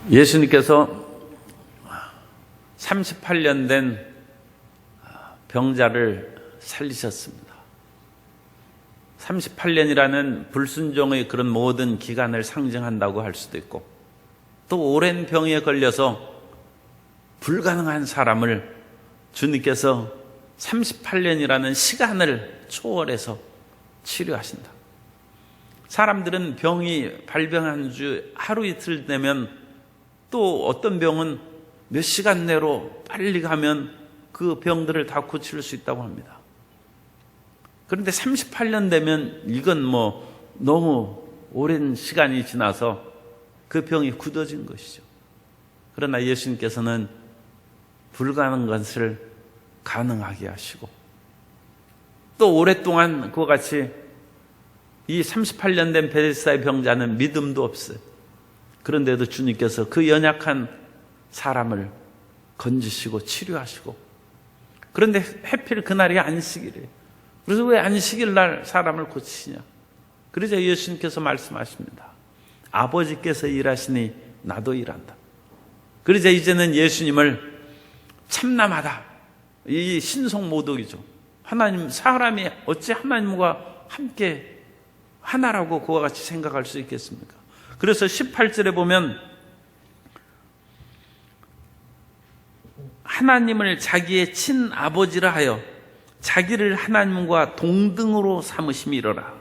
예수님께서 38년 된 병자를 살리셨습니다. 38년이라는 불순종의 그런 모든 기간을 상징한다고 할 수도 있고, 또 오랜 병에 걸려서 불가능한 사람을 주님께서 38년이라는 시간을 초월해서 치료하신다. 사람들은 병이 발병한 주 하루 이틀 되면, 또 어떤 병은 몇 시간 내로 빨리 가면 그 병들을 다 고칠 수 있다고 합니다. 그런데 38년 되면 이건 너무 오랜 시간이 지나서 그 병이 굳어진 것이죠. 그러나 예수님께서는 불가능한 것을 가능하게 하시고, 또 오랫동안 그와 같이 이 38년 된 베데스다의 병자는 믿음도 없어요. 그런데도 주님께서 그 연약한 사람을 건지시고 치료하시고, 그런데 하필 그날이 안식일이에요. 그래서 왜 안식일 날 사람을 고치시냐? 그러자 예수님께서 말씀하십니다. 아버지께서 일하시니 나도 일한다. 그러자 이제는 예수님을 참남하다, 이 신성모독이죠. 하나님, 사람이 어찌 하나님과 함께 하나라고 그와 같이 생각할 수 있겠습니까? 그래서 18절에 보면 하나님을 자기의 친아버지라 하여 자기를 하나님과 동등으로 삼으심이로라.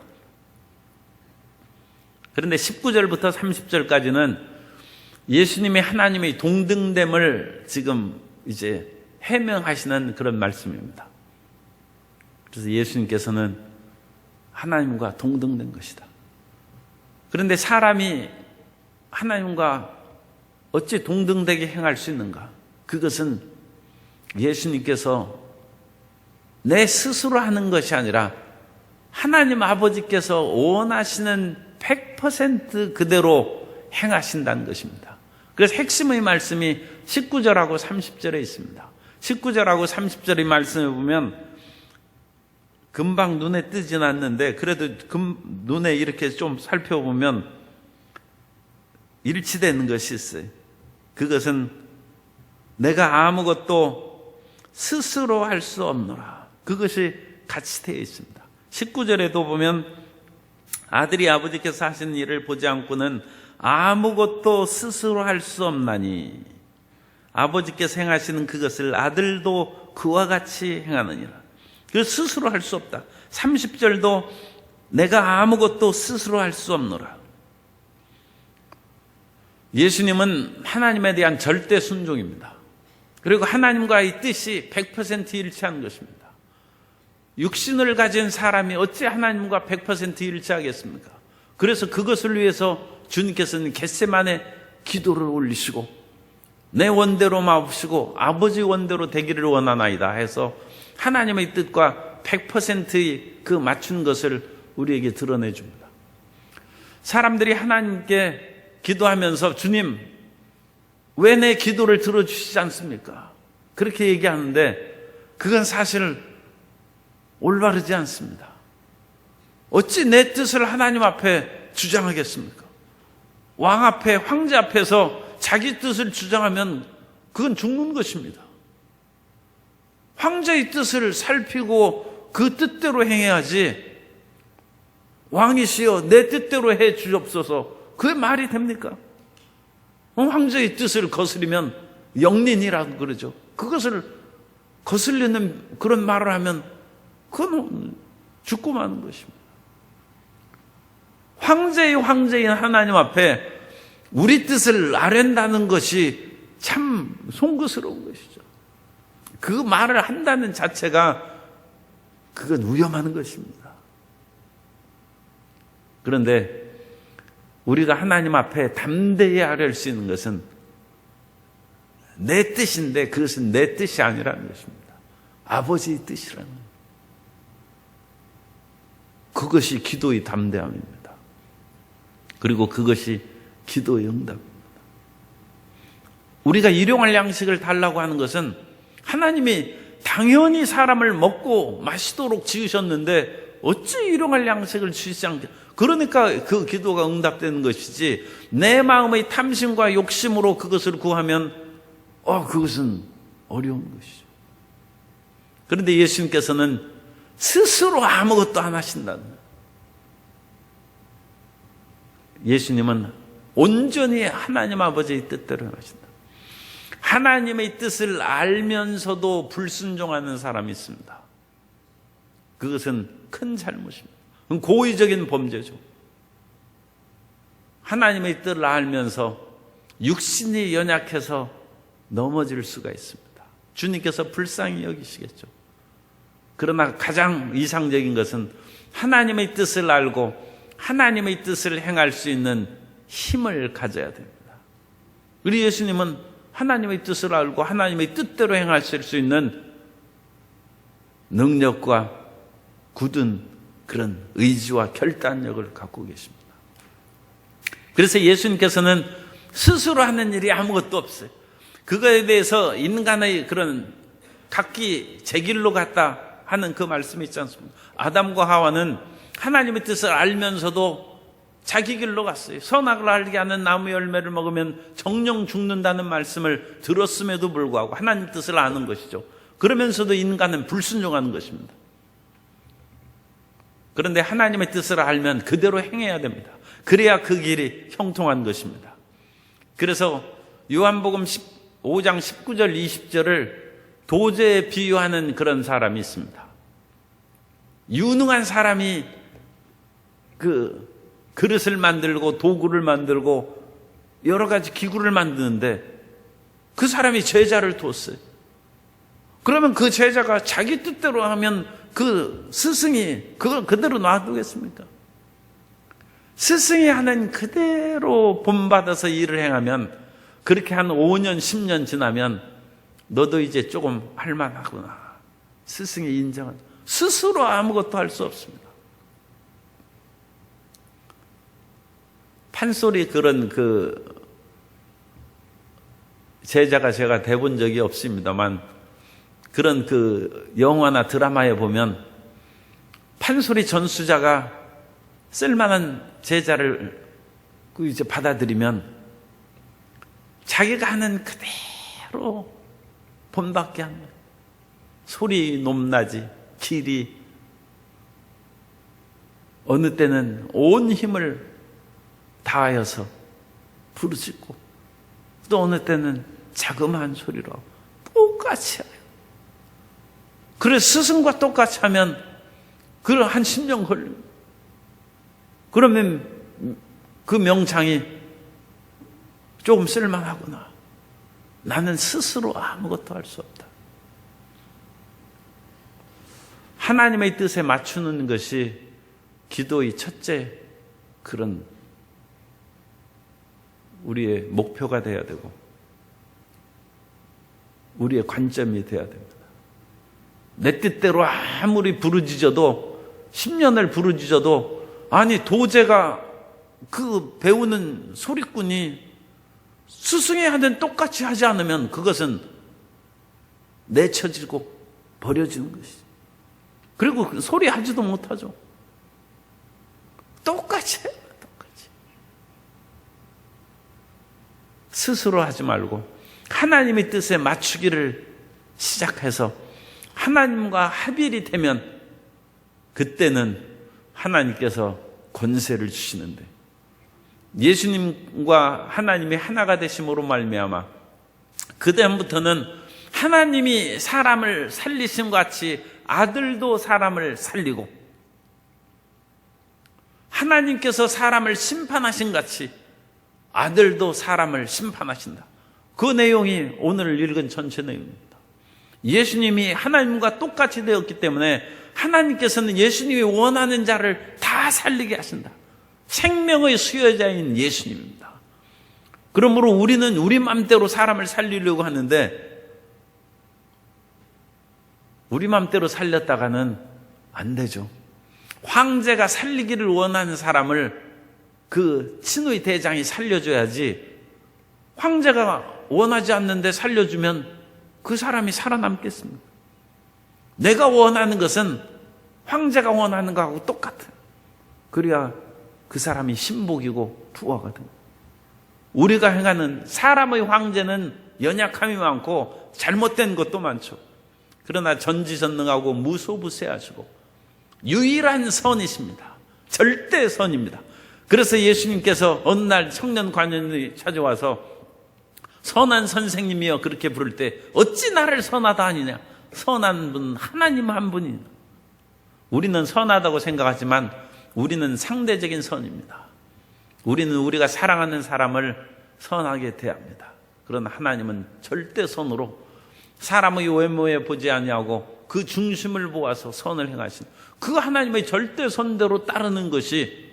그런데 19절부터 30절까지는 예수님이 하나님의 동등됨을 지금 이제 해명하시는 그런 말씀입니다. 그래서 예수님께서는 하나님과 동등된 것이다. 그런데 사람이 하나님과 어찌 동등되게 행할 수 있는가? 그것은 예수님께서 내 스스로 하는 것이 아니라 하나님 아버지께서 원하시는 100% 그대로 행하신다는 것입니다. 그래서 핵심의 말씀이 19절하고 30절에 있습니다. 19절하고 30절의 말씀을 보면 금방 눈에 뜨진 않는데, 그래도 눈에 이렇게 좀 살펴보면 일치되는 것이 있어요. 그것은 내가 아무것도 스스로 할 수 없노라. 그것이 같이 되어 있습니다. 19절에도 보면 아들이 아버지께서 하신 일을 보지 않고는 아무것도 스스로 할 수 없나니 아버지께서 행하시는 그것을 아들도 그와 같이 행하느니라. 그 스스로 할 수 없다. 30절도 내가 아무것도 스스로 할 수 없노라. 예수님은 하나님에 대한 절대 순종입니다. 그리고 하나님과의 뜻이 100% 일치하는 것입니다. 육신을 가진 사람이 어찌 하나님과 100% 일치하겠습니까? 그래서 그것을 위해서 주님께서는 겟세마네 기도를 올리시고 내 원대로 마옵시고 아버지 원대로 되기를 원하나이다 해서 하나님의 뜻과 100%의 그 맞춘 것을 우리에게 드러내 줍니다. 사람들이 하나님께 기도하면서 주님, 왜 내 기도를 들어주시지 않습니까? 그렇게 얘기하는데 그건 사실 올바르지 않습니다. 어찌 내 뜻을 하나님 앞에 주장하겠습니까? 왕 앞에, 황제 앞에서 자기 뜻을 주장하면 그건 죽는 것입니다. 황제의 뜻을 살피고 그 뜻대로 행해야지, 왕이시여 내 뜻대로 해 주옵소서, 그게 말이 됩니까? 황제의 뜻을 거스리면 영린이라고 그러죠. 그것을 거슬리는 그런 말을 하면 그건 죽고 마는 것입니다. 황제인 하나님 앞에 우리 뜻을 아랜다는 것이 참 송구스러운 것이죠. 그 말을 한다는 자체가 그건 위험한 것입니다. 그런데 우리가 하나님 앞에 담대히 아뢰할 수 있는 것은 내 뜻인데 그것은 내 뜻이 아니라는 것입니다. 아버지의 뜻이라는 것입니다. 그것이 기도의 담대함입니다. 그리고 그것이 기도의 응답입니다. 우리가 일용할 양식을 달라고 하는 것은 하나님이 당연히 사람을 먹고 마시도록 지으셨는데 어찌 일용할 양식을 주시지 않게, 그러니까 그 기도가 응답되는 것이지, 내 마음의 탐심과 욕심으로 그것을 구하면 그것은 어려운 것이죠. 그런데 예수님께서는 스스로 아무것도 안 하신다는 거예요. 예수님은 온전히 하나님 아버지의 뜻대로 하신다. 하나님의 뜻을 알면서도 불순종하는 사람이 있습니다. 그것은 큰 잘못입니다. 고의적인 범죄죠. 하나님의 뜻을 알면서 육신이 연약해서 넘어질 수가 있습니다. 주님께서 불쌍히 여기시겠죠. 그러나 가장 이상적인 것은 하나님의 뜻을 알고 하나님의 뜻을 행할 수 있는 힘을 가져야 됩니다. 우리 예수님은 하나님의 뜻을 알고 하나님의 뜻대로 행하실 수 있는 능력과 굳은 그런 의지와 결단력을 갖고 계십니다. 그래서 예수님께서는 스스로 하는 일이 아무것도 없어요. 그거에 대해서 인간의 그런 각기 제 길로 갔다 하는 그 말씀이 있지 않습니까? 아담과 하와는 하나님의 뜻을 알면서도 자기 길로 갔어요. 선악을 알게 하는 나무 열매를 먹으면 정령 죽는다는 말씀을 들었음에도 불구하고 하나님 뜻을 아는 것이죠. 그러면서도 인간은 불순종하는 것입니다. 그런데 하나님의 뜻을 알면 그대로 행해야 됩니다. 그래야 그 길이 형통한 것입니다. 그래서 요한복음 5장 19절 20절을 도제에 비유하는 그런 사람이 있습니다. 유능한 사람이 그 그릇을 만들고 도구를 만들고 여러 가지 기구를 만드는데 그 사람이 제자를 뒀어요. 그러면 그 제자가 자기 뜻대로 하면 그 스승이 그걸 그대로 놔두겠습니까? 스승이 하는 그대로 본받아서 일을 행하면 그렇게 한 5년 10년 지나면 너도 이제 조금 할만하구나. 스승이 인정한. 스스로 아무것도 할 수 없습니다. 판소리 그런 그 제자가 제가 대본 적이 없습니다만 그런 그 영화나 드라마에 보면 판소리 전수자가 쓸만한 제자를 이제 받아들이면 자기가 하는 그대로 본받게 하는 거예요. 소리 높낮이, 길이, 어느 때는 온 힘을 다하여서 부르짖고 또 어느 때는 자그마한 소리로 하고 똑같이 해요. 그래서 스승과 똑같이 하면 그걸 한 10년 걸립니다. 그러면 그 명창이 조금 쓸만하구나. 나는 스스로 아무것도 할 수 없다. 하나님의 뜻에 맞추는 것이 기도의 첫째 그런 우리의 목표가 돼야 되고 우리의 관점이 돼야 됩니다. 내 뜻대로 아무리 부르짖어도 10년을 부르짖어도 아니 도제가 그 배우는 소리꾼이 스승이 하는 똑같이 하지 않으면 그것은 내쳐지고 버려지는 것이죠. 그리고 소리 하지도 못하죠. 똑같이 해요. 똑같이. 스스로 하지 말고 하나님의 뜻에 맞추기를 시작해서 하나님과 합일이 되면 그때는 하나님께서 권세를 주시는데 예수님과 하나님이 하나가 되심으로 말미암아 그다음부터는 하나님이 사람을 살리심과 같이 아들도 사람을 살리고 하나님께서 사람을 심판하신 같이 아들도 사람을 심판하신다. 그 내용이 오늘 읽은 전체 내용입니다. 예수님이 하나님과 똑같이 되었기 때문에 하나님께서는 예수님이 원하는 자를 다 살리게 하신다. 생명의 수여자인 예수님입니다. 그러므로 우리는 우리 맘대로 사람을 살리려고 하는데 우리 맘대로 살렸다가는 안 되죠. 황제가 살리기를 원하는 사람을 그 친의 대장이 살려줘야지 황제가 원하지 않는데 살려주면 그 사람이 살아남겠습니까? 내가 원하는 것은 황제가 원하는 것하고 똑같아요. 그래야 그 사람이 신복이고 부하거든요. 우리가 행하는 사람의 황제는 연약함이 많고 잘못된 것도 많죠. 그러나 전지전능하고 무소부세하시고 유일한 선이십니다. 절대 선입니다. 그래서 예수님께서 어느 날 청년 관원이 찾아와서 선한 선생님이여 그렇게 부를 때 어찌 나를 선하다 하느냐. 선한 분 하나님 한 분이. 우리는 선하다고 생각하지만 우리는 상대적인 선입니다. 우리는 우리가 사랑하는 사람을 선하게 대합니다. 그러나 하나님은 절대 선으로 사람의 외모에 보지 아니하고 그 중심을 보아서 선을 행하신 그 하나님의 절대 선대로 따르는 것이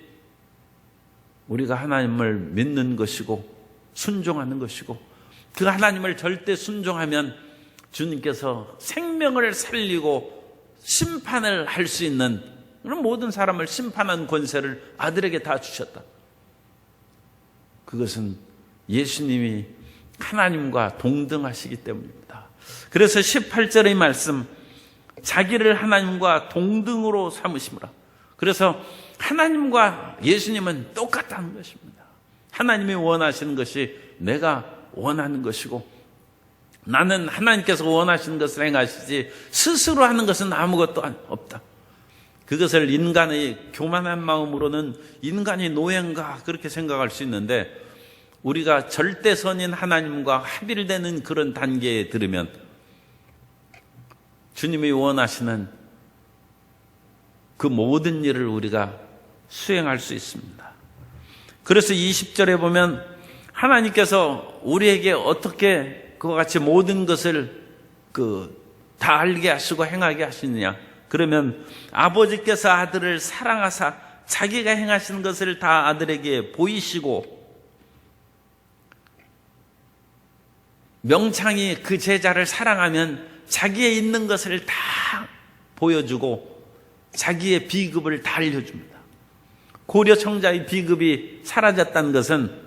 우리가 하나님을 믿는 것이고 순종하는 것이고 그 하나님을 절대 순종하면 주님께서 생명을 살리고 심판을 할 수 있는 그런 모든 사람을 심판하는 권세를 아들에게 다 주셨다. 그것은 예수님이 하나님과 동등하시기 때문입니다. 그래서 18절의 말씀 자기를 하나님과 동등으로 삼으시므라. 그래서 하나님과 예수님은 똑같다는 것입니다. 하나님이 원하시는 것이 내가 원하는 것이고 나는 하나님께서 원하시는 것을 행하시지 스스로 하는 것은 아무것도 없다. 그것을 인간의 교만한 마음으로는 인간이 노예인가 그렇게 생각할 수 있는데 우리가 절대선인 하나님과 합일되는 그런 단계에 들으면 주님이 원하시는 그 모든 일을 우리가 수행할 수 있습니다. 그래서 20절에 보면 하나님께서 우리에게 어떻게 그와 같이 모든 것을 다 알게 하시고 행하게 하시느냐. 그러면 아버지께서 아들을 사랑하사 자기가 행하시는 것을 다 아들에게 보이시고 명창이 그 제자를 사랑하면 자기에 있는 것을 다 보여주고 자기의 비급을 다 알려줍니다. 고려 청자의 비급이 사라졌다는 것은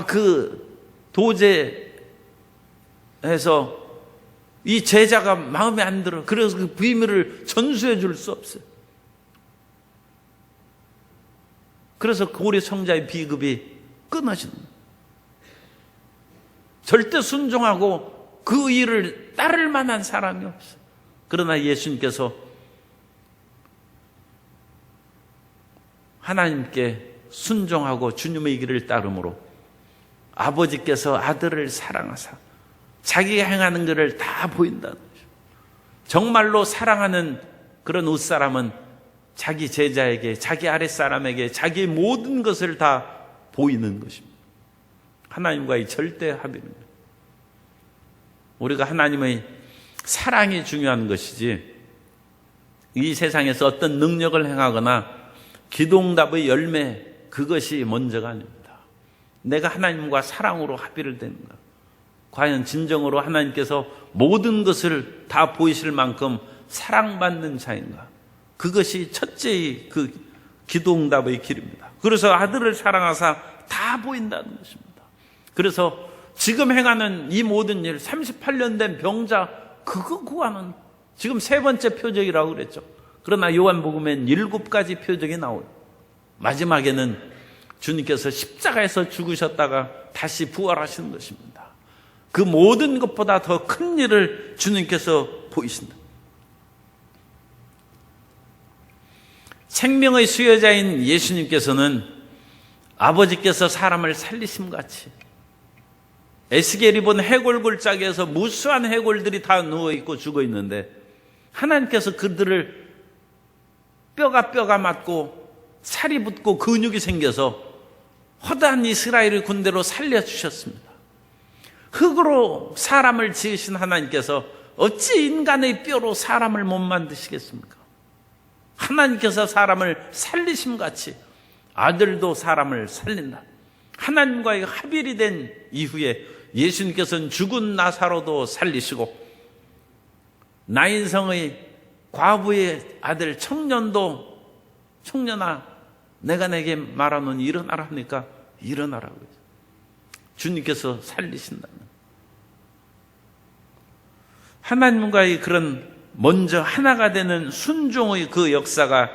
그 도제에서 이 제자가 마음에 안 들어. 그래서 그 비밀을 전수해 줄 수 없어요. 그래서 고려 청자의 비급이 끊어지는 거예요. 절대 순종하고 그 일을 따를 만한 사람이 없어요. 그러나 예수님께서 하나님께 순종하고 주님의 길을 따름으로 아버지께서 아들을 사랑하사 자기가 행하는 것을 다 보인다는 거죠. 정말로 사랑하는 그런 웃사람은 자기 제자에게 자기 아랫사람에게 자기의 모든 것을 다 보이는 것입니다. 하나님과의 절대 합의입니다. 우리가 하나님의 사랑이 중요한 것이지 이 세상에서 어떤 능력을 행하거나 기도응답의 열매 그것이 먼저가 아닙니다. 내가 하나님과 사랑으로 합의를 되는가? 과연 진정으로 하나님께서 모든 것을 다 보이실 만큼 사랑받는 자인가? 그것이 첫째의 그 기도응답의 길입니다. 그래서 아들을 사랑하사 다 보인다는 것입니다. 그래서 지금 행하는 이 모든 일 38년 된 병자 그거 구하는 지금 세 번째 표적이라고 그랬죠. 그러나 요한복음엔 7가지 표적이 나와요. 마지막에는 주님께서 십자가에서 죽으셨다가 다시 부활하시는 것입니다. 그 모든 것보다 더 큰 일을 주님께서 보이신다. 생명의 수여자인 예수님께서는 아버지께서 사람을 살리심같이 에스겔이 본 해골 골짜기에서 무수한 해골들이 다 누워있고 죽어있는데 하나님께서 그들을 뼈가 맞고 살이 붙고 근육이 생겨서 허다한 이스라엘 군대로 살려주셨습니다. 흙으로 사람을 지으신 하나님께서 어찌 인간의 뼈로 사람을 못 만드시겠습니까? 하나님께서 사람을 살리심같이 아들도 사람을 살린다. 하나님과의 합일이 된 이후에 예수님께서는 죽은 나사로도 살리시고 나인성의 과부의 아들 청년도 청년아 내가 내게 말하노니 일어나라 하니까 일어나라고 했어요. 주님께서 살리신다는 하나님과의 그런 먼저 하나가 되는 순종의 그 역사가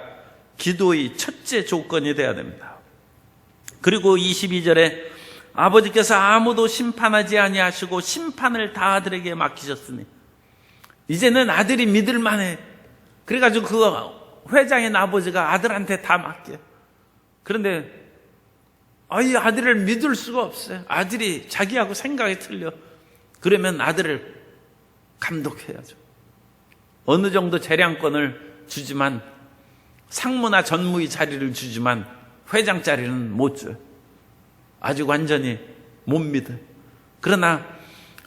기도의 첫째 조건이 되어야 됩니다. 그리고 22절에 아버지께서 아무도 심판하지 아니하시고 심판을 다 아들에게 맡기셨으니 이제는 아들이 믿을 만해. 그래가지고 그 회장인 아버지가 아들한테 다 맡겨. 그런데 이 아들을 믿을 수가 없어요. 아들이 자기하고 생각이 틀려. 그러면 아들을 감독해야죠. 어느 정도 재량권을 주지만, 상무나 전무의 자리를 주지만 회장 자리는 못 줘요. 아직 완전히 못 믿어요. 그러나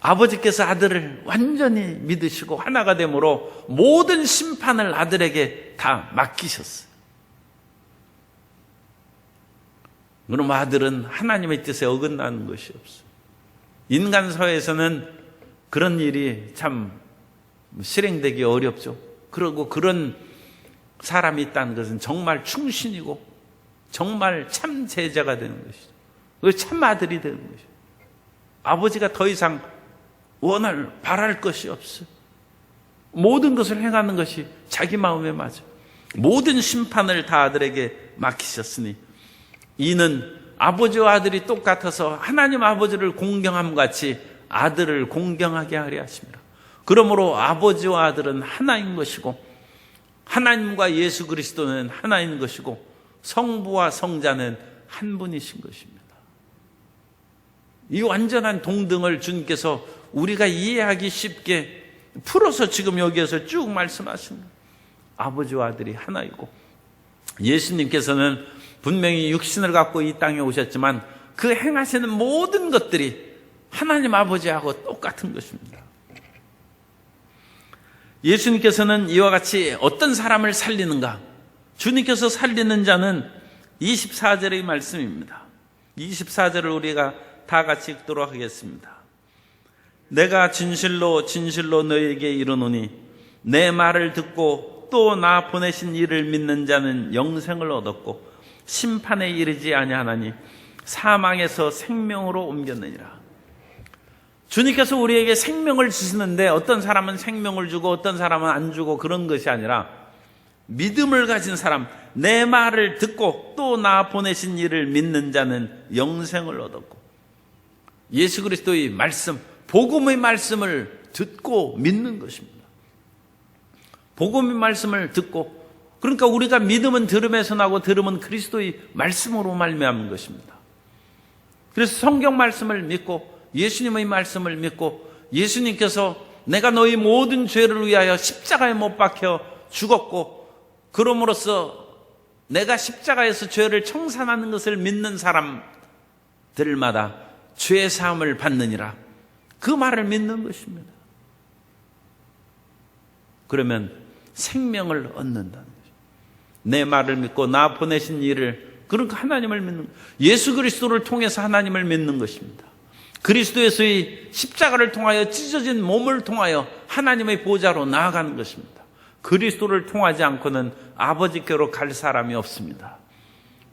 아버지께서 아들을 완전히 믿으시고 하나가 되므로 모든 심판을 아들에게 다 맡기셨어요. 그럼 아들은 하나님의 뜻에 어긋나는 것이 없어요. 인간 사회에서는 그런 일이 참 실행되기 어렵죠. 그리고 그런 사람이 있다는 것은 정말 충신이고 정말 참 제자가 되는 것이죠. 참 아들이 되는 것이죠. 아버지가 더 이상 바랄 것이 없어요. 모든 것을 행하는 것이 자기 마음에 맞아요. 모든 심판을 다 아들에게 맡기셨으니 이는 아버지와 아들이 똑같아서 하나님 아버지를 공경함 같이 아들을 공경하게 하려 하십니다. 그러므로 아버지와 아들은 하나인 것이고 하나님과 예수 그리스도는 하나인 것이고 성부와 성자는 한 분이신 것입니다. 이 완전한 동등을 주님께서 우리가 이해하기 쉽게 풀어서 지금 여기에서 쭉 말씀하십니다. 아버지와 아들이 하나이고 예수님께서는 분명히 육신을 갖고 이 땅에 오셨지만 그 행하시는 모든 것들이 하나님 아버지하고 똑같은 것입니다. 예수님께서는 이와 같이 어떤 사람을 살리는가? 주님께서 살리는 자는 24절의 말씀입니다. 24절을 우리가 다 같이 읽도록 하겠습니다. 내가 진실로 진실로 너희에게 이르노니 내 말을 듣고 또 나 보내신 이를 믿는 자는 영생을 얻었고 심판에 이르지 아니하나니 사망에서 생명으로 옮겼느니라. 주님께서 우리에게 생명을 주시는데 어떤 사람은 생명을 주고 어떤 사람은 안 주고 그런 것이 아니라 믿음을 가진 사람, 내 말을 듣고 또 나 보내신 이를 믿는 자는 영생을 얻었고 예수 그리스도의 말씀, 복음의 말씀을 듣고 믿는 것입니다. 복음의 말씀을 듣고, 그러니까 우리가 믿음은 들음에서 나고 들음은 그리스도의 말씀으로 말미암은 것입니다. 그래서 성경 말씀을 믿고 예수님의 말씀을 믿고 예수님께서 내가 너희 모든 죄를 위하여 십자가에 못 박혀 죽었고 그럼으로써 내가 십자가에서 죄를 청산하는 것을 믿는 사람들마다 죄 사함을 받느니라. 그 말을 믿는 것입니다. 그러면 생명을 얻는다는 거죠. 내 말을 믿고 나 보내신 이를, 그러니까 하나님을 믿는, 예수 그리스도를 통해서 하나님을 믿는 것입니다. 그리스도에서의 십자가를 통하여 찢어진 몸을 통하여 하나님의 보좌로 나아가는 것입니다. 그리스도를 통하지 않고는 아버지께로 갈 사람이 없습니다.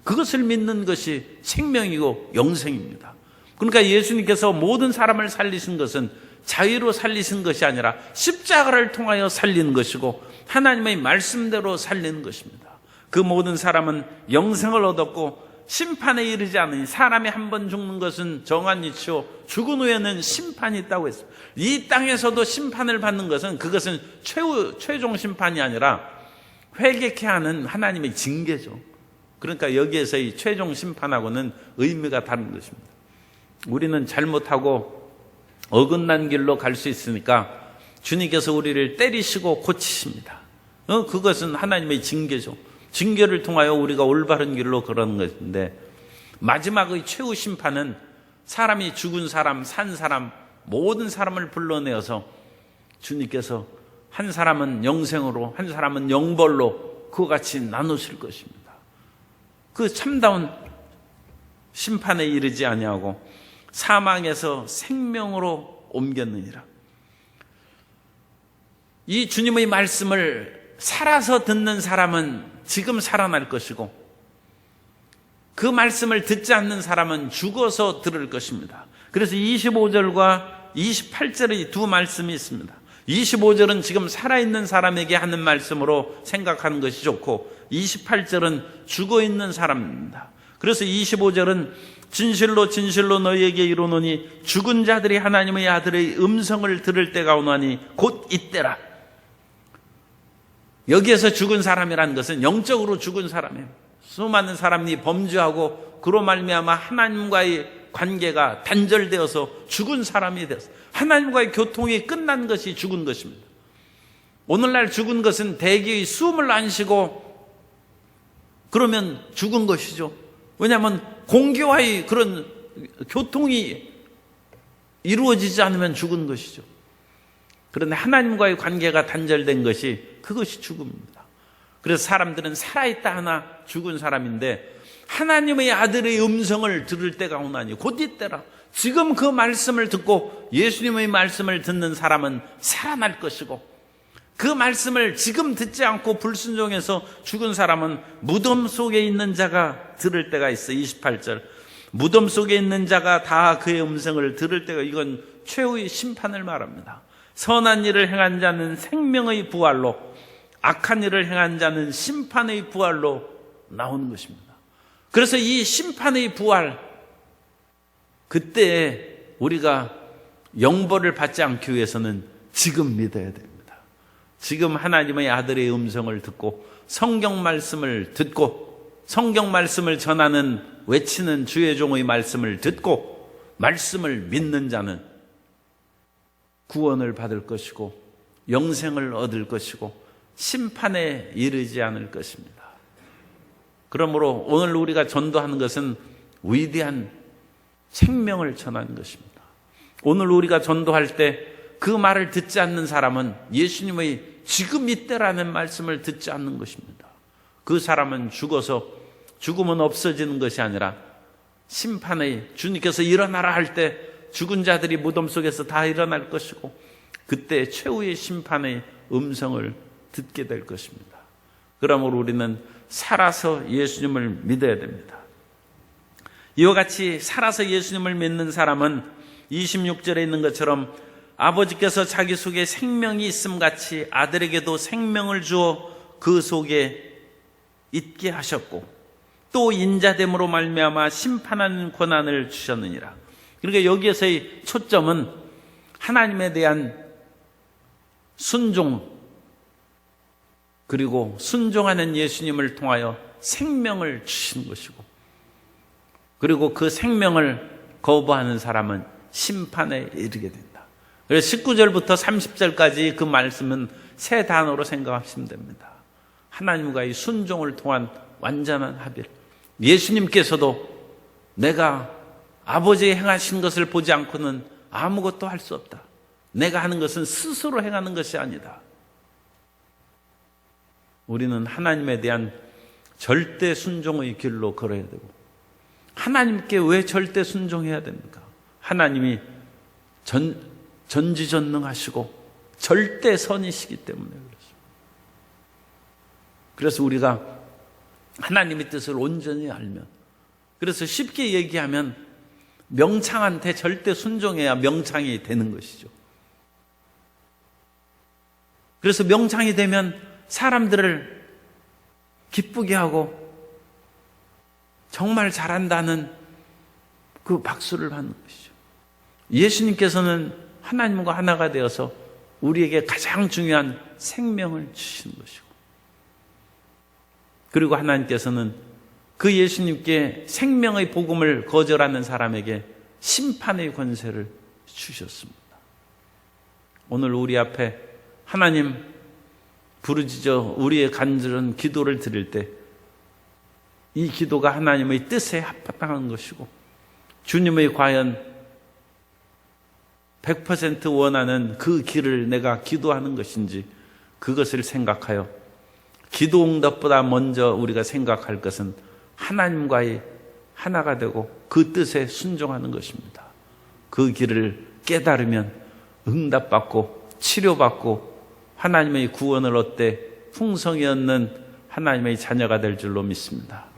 그것을 믿는 것이 생명이고 영생입니다. 그러니까 예수님께서 모든 사람을 살리신 것은 자유로 살리신 것이 아니라 십자가를 통하여 살리는 것이고 하나님의 말씀대로 살리는 것입니다. 그 모든 사람은 영생을 얻었고 심판에 이르지 않으니, 사람이 한 번 죽는 것은 정한 이치요 죽은 후에는 심판이 있다고 했습니다. 이 땅에서도 심판을 받는 것은 그것은 최종 심판이 아니라 회개케 하는 하나님의 징계죠. 그러니까 여기에서의 최종 심판하고는 의미가 다른 것입니다. 우리는 잘못하고 어긋난 길로 갈 수 있으니까 주님께서 우리를 때리시고 고치십니다. 그것은 하나님의 징계죠. 징계를 통하여 우리가 올바른 길로 걸어가는 것인데, 마지막의 최후 심판은 사람이 죽은 사람, 산 사람, 모든 사람을 불러내어서 주님께서 한 사람은 영생으로, 한 사람은 영벌로 그와 같이 나누실 것입니다. 그 참다운 심판에 이르지 아니하고 사망에서 생명으로 옮겼느니라. 이 주님의 말씀을 살아서 듣는 사람은 지금 살아날 것이고 그 말씀을 듣지 않는 사람은 죽어서 들을 것입니다. 그래서 25절과 28절의 두 말씀이 있습니다. 25절은 지금 살아있는 사람에게 하는 말씀으로 생각하는 것이 좋고 28절은 죽어있는 사람입니다. 그래서 25절은 진실로 진실로 너희에게 이르노니 죽은 자들이 하나님의 아들의 음성을 들을 때가 오나니 곧 이때라. 여기에서 죽은 사람이라는 것은 영적으로 죽은 사람이에요. 수많은 사람이 범죄하고 그로 말미암아 하나님과의 관계가 단절되어서 죽은 사람이 되었어요. 하나님과의 교통이 끝난 것이 죽은 것입니다. 오늘날 죽은 것은 대기의 숨을 안 쉬고 그러면 죽은 것이죠. 왜냐하면 공기와의 그런 교통이 이루어지지 않으면 죽은 것이죠. 그런데 하나님과의 관계가 단절된 것이 그것이 죽음입니다. 그래서 사람들은 살아있다 하나 죽은 사람인데 하나님의 아들의 음성을 들을 때가 오나니 곧 이때라. 지금 그 말씀을 듣고 예수님의 말씀을 듣는 사람은 살아날 것이고 그 말씀을 지금 듣지 않고 불순종해서 죽은 사람은 무덤 속에 있는 자가 들을 때가 있어. 28절 무덤 속에 있는 자가 다 그의 음성을 들을 때가, 이건 최후의 심판을 말합니다. 선한 일을 행한 자는 생명의 부활로, 악한 일을 행한 자는 심판의 부활로 나오는 것입니다. 그래서 이 심판의 부활, 그때 우리가 영벌을 받지 않기 위해서는 지금 믿어야 됩니다. 지금 하나님의 아들의 음성을 듣고 성경 말씀을 듣고 성경 말씀을 전하는 외치는 주의 종의 말씀을 듣고 말씀을 믿는 자는 구원을 받을 것이고 영생을 얻을 것이고 심판에 이르지 않을 것입니다. 그러므로 오늘 우리가 전도하는 것은 위대한 생명을 전하는 것입니다. 오늘 우리가 전도할 때 그 말을 듣지 않는 사람은 예수님의 지금 이때라는 말씀을 듣지 않는 것입니다. 그 사람은 죽어서 죽음은 없어지는 것이 아니라 심판의, 주님께서 일어나라 할 때 죽은 자들이 무덤 속에서 다 일어날 것이고 그때 최후의 심판의 음성을 듣게 될 것입니다. 그러므로 우리는 살아서 예수님을 믿어야 됩니다. 이와 같이 살아서 예수님을 믿는 사람은 26절에 있는 것처럼 아버지께서 자기 속에 생명이 있음같이 아들에게도 생명을 주어 그 속에 있게 하셨고 또 인자됨으로 말미암아 심판하는 권한을 주셨느니라. 그러니까 여기에서의 초점은 하나님에 대한 순종, 그리고 순종하는 예수님을 통하여 생명을 주신 것이고, 그리고 그 생명을 거부하는 사람은 심판에 이르게 된다. 그래서 19절부터 30절까지 그 말씀은 세 단어로 생각하시면 됩니다. 하나님과의 순종을 통한 완전한 합일. 예수님께서도 내가 아버지의 행하신 것을 보지 않고는 아무것도 할 수 없다. 내가 하는 것은 스스로 행하는 것이 아니다. 우리는 하나님에 대한 절대 순종의 길로 걸어야 되고, 하나님께 왜 절대 순종해야 됩니까? 하나님이 전지전능하시고 절대 선이시기 때문에 그렇습니다. 그래서 우리가 하나님의 뜻을 온전히 알면, 그래서 쉽게 얘기하면 명창한테 절대 순종해야 명창이 되는 것이죠. 그래서 명창이 되면 사람들을 기쁘게 하고 정말 잘한다는 그 박수를 받는 것이죠. 예수님께서는 하나님과 하나가 되어서 우리에게 가장 중요한 생명을 주시는 것이고, 그리고 하나님께서는 그 예수님께 생명의 복음을 거절하는 사람에게 심판의 권세를 주셨습니다. 오늘 우리 앞에 하나님 부르짖어 우리의 간절한 기도를 드릴 때 이 기도가 하나님의 뜻에 합당한 것이고 주님의 과연 100% 원하는 그 길을 내가 기도하는 것인지, 그것을 생각하여 기도 응답보다 먼저 우리가 생각할 것은 하나님과의 하나가 되고 그 뜻에 순종하는 것입니다. 그 길을 깨달으면 응답받고 치료받고 하나님의 구원을 얻되 풍성히 얻는 하나님의 자녀가 될 줄로 믿습니다.